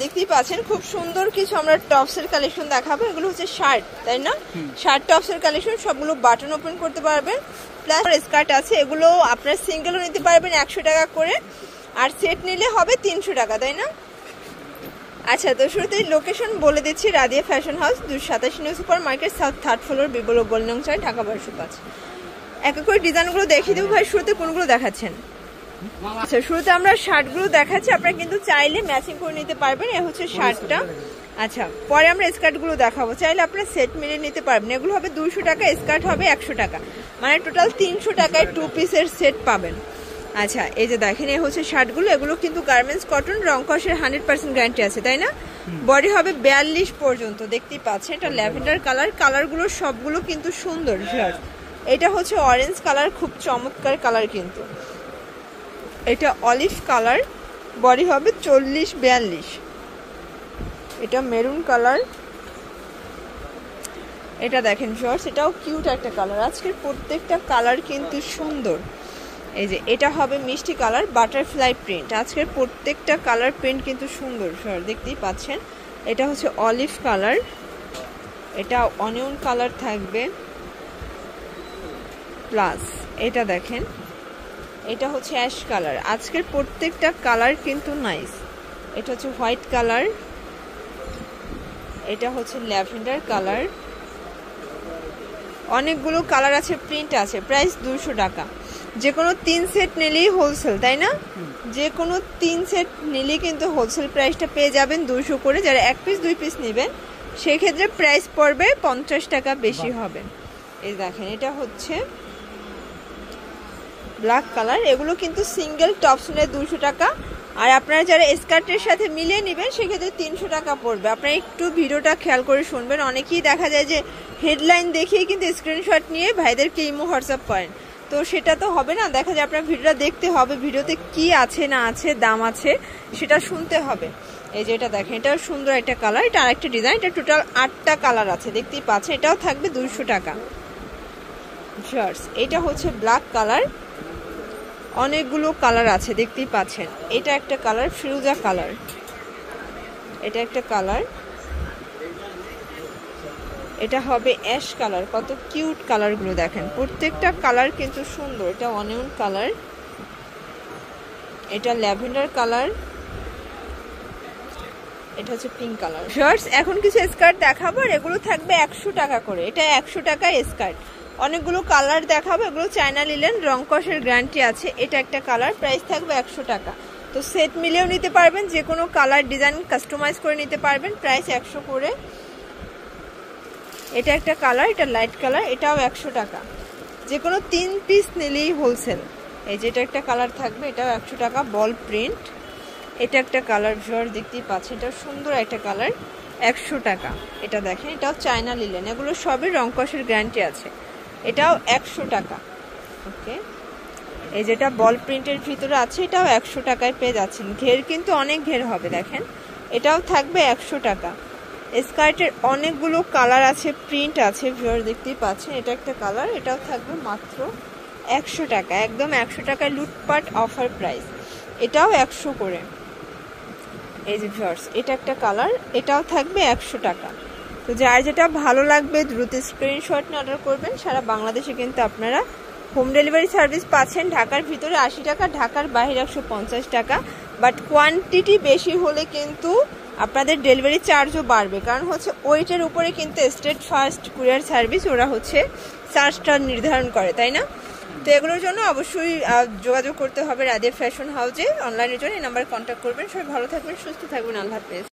দেখতেই পাচ্ছেন খুব সুন্দর কিছু আমরা টপসের কালেকশন দেখাবো। এগুলো হচ্ছে শার্ট, তাই না? শার্ট টপসের কালেকশন, সবগুলো বাটন ওপেন করতে পারবেন, প্লাস স্কার্ট আছে। এগুলো আপনার সিঙ্গেলও নিতে পারবেন 100 টাকা করে, আর সেট নিলে হবে 300 টাকা, তাই না? আচ্ছা, তো শুরুতেই লোকেশন বলে দিচ্ছি, Radia fashion house, 287 new super market, south 3rd floor, বিবলো গোলনং 4, ঢাকা 1205। এক এক করে ডিজাইনগুলো দেখিয়ে দেবো। ভাই শুরুতে কোনগুলো দেখাচ্ছেন? আচ্ছা, শুরুতে আমরা শার্টগুলো দেখাচ্ছি, আপনারা কিন্তু চাইলে ম্যাচিং করে নিতে পারবেন। এ হচ্ছে শার্টটা। আচ্ছা, পরে আমরা স্কার্টগুলো দেখাবো, চাইলে আপনারা সেট মিলে নিতে পারবেন। এগুলো হবে 200 টাকা, স্কার্ট হবে 100 টাকা, মানে টোটাল 300 টাকায় 2 পিসের সেট পাবেন। আচ্ছা, এই যে দেখেন, এই হচ্ছে শার্টগুলো। এগুলো কিন্তু গার্মেন্টস কটন, রং কষের 100% গ্যারান্টি আছে, তাই না? বডি হবে 42 পর্যন্ত, দেখতেই পাচ্ছেন। এটা ল্যাভেন্ডার কালার, কালারগুলো সবগুলো কিন্তু সুন্দর। এটা হচ্ছে অরেঞ্জ কালার, খুব চমৎকার কালার কিন্তু। এটা অলিভ কালার, বডি হবে 40-42। এটা মেরুন কালার, এটা দেখেন শর্টস, এটাও কিউট একটা কালার। আজকের প্রত্যেকটা কালার কিন্তু সুন্দর। এই যে এটা হবে মিষ্টি কালার, বাটারফ্লাই প্রিন্ট। আজকের প্রত্যেকটা কালার প্রিন্ট কিন্তু সুন্দর, দেখতেই পাচ্ছেন। এটা হচ্ছে অলিভ কালার, এটা অনিয়ন কালার থাকবে, প্লাস এটা দেখেন, এটা হচ্ছে অ্যাশ কালার। আজকের প্রত্যেকটা কালার কিন্তু নাইস। এটা হচ্ছে হোয়াইট কালার, এটা হচ্ছে ল্যাভেন্ডার কালার, অনেকগুলো কালার আছে, প্রিন্ট আছে। প্রাইস 200 টাকা। যে কোনো 3 সেট নিলেই হোলসেল, তাই না? যে কোনো 3 সেট নিলেই কিন্তু হোলসেল প্রাইসটা পেয়ে যাবেন 200 করে। যারা 1 পিস 2 পিস নেবেন সেক্ষেত্রে প্রাইস পড়বে 50 টাকা বেশি হবে। এই দেখেন, এটা হচ্ছে ব্ল্যাক কালার। এগুলো কিন্তু সিঙ্গেল টপস নিলে 200 টাকা, আর আপনারা যারা স্কার্টের সাথে মিলিয়ে নেবেন সেক্ষেত্রে 300 টাকা পড়বে। আপনারা একটু ভিডিওটা খেয়াল করে শুনবেন। অনেকেই দেখা যায় যে হেডলাইন দেখিয়ে কিন্তু স্ক্রিনশট নিয়ে ভাইদেরকে ইমো হোয়াটসঅ্যাপ করেন, তো সেটা তো হবে না। দেখা যায় আপনার ভিডিওটা দেখতে হবে, ভিডিওতে কি আছে না আছে, দাম আছে, সেটা শুনতে হবে। এই যে এটা দেখেন, এটাও সুন্দর একটা কালার। এটা আরেকটা ডিজাইন, এটা টোটাল 8টা কালার আছে, দেখতেই পাচ্ছেন। এটাও থাকবে 200 টাকা। এটা হচ্ছে ব্ল্যাক কালার, অনেকগুলো কালার আছে, দেখতেই পাচ্ছেন। এটা একটা কালার, ফিরোজা কালার, এটা একটা কালার, এটা হবে অ্যাশ কালার। কত কিউট কালারগুলো দেখেন, প্রত্যেকটা কালার কিন্তু সুন্দর। এটা অনিয়ন কালার, এটা ল্যাভেন্ডার কালার, এটা হচ্ছে পিঙ্ক কালার। শর্টস এখন কিছু স্কার্ট দেখাবো, আর এগুলো থাকবে 100 টাকা করে। এটা 100 টাকায় স্কার্ট। অনেকগুলো কালার দেখাবো, এগুলো চায়না লিলেন, রং কষের গ্যারান্টি আছে। এটা একটা কালার, প্রাইস থাকবে 100 টাকা। তো সেট মিলেও নিতে পারবেন, যে কোনো কালার ডিজাইন কাস্টমাইজ করে নিতে পারবেন, প্রাইস 100 করে। এটা একটা কালার, এটা লাইট কালার, এটাও 100 টাকা। যে কোনো 3 পিস নিলেই হোলসেল। এই যে এটা একটা কালার থাকবে, এটাও 100 টাকা, বল প্রিন্ট। এটা একটা কালার, দেখতেই পাচ্ছেন, এটা সুন্দর একটা কালার, 100 টাকা। এটা দেখেন, এটাও চায়না লিলেন, এগুলো সবই রং কষের গ্যারান্টি আছে। এটাও 100 টাকা। ওকে, এই যেটা বল প্রিন্টের ভিতরে আছে, এটাও 100 টাকায় পেয়ে যাচ্ছেন। ঘের কিন্তু অনেক ঘের হবে, দেখেন। এটাও থাকবে 100 টাকা। স্কার্টের অনেকগুলো কালার আছে, প্রিন্ট আছে, ভিউয়ার দেখতেই পাচ্ছেন। এটা একটা কালার, এটাও থাকবে মাত্র 100 টাকা, একদম 100 টাকায় লুটপাট অফার প্রাইস। এটাও 100 করে। এই যে ভিউয়ার্স, এটা একটা কালার, এটাও থাকবে 100 টাকা। তো যার যেটা ভালো লাগবে দ্রুত স্ক্রিনশট নিয়ে অর্ডার করবেন। সারা বাংলাদেশে কিন্তু আপনারা হোম ডেলিভারি সার্ভিস পাচ্ছেন। ঢাকার ভিতরে 80 টাকা, ঢাকার বাইরে 150 টাকা। বাট কোয়ান্টিটি বেশি হলে কিন্তু আপনাদের ডেলিভারি চার্জও বাড়বে, কারণ হচ্ছে ওয়েটের উপরে কিন্তু স্টেট ফার্স্ট কুরিয়ার সার্ভিস ওরা হচ্ছে চার্জটা নির্ধারণ করে, তাই না? তো এগুলোর জন্য অবশ্যই যোগাযোগ করতে হবে রাদিয়া ফ্যাশন হাউসে। অনলাইনের জন্য এই নাম্বারে কন্ট্যাক্ট করবেন। সবাই ভালো থাকবেন, সুস্থ থাকবেন, আল্লাহ হাফেজ।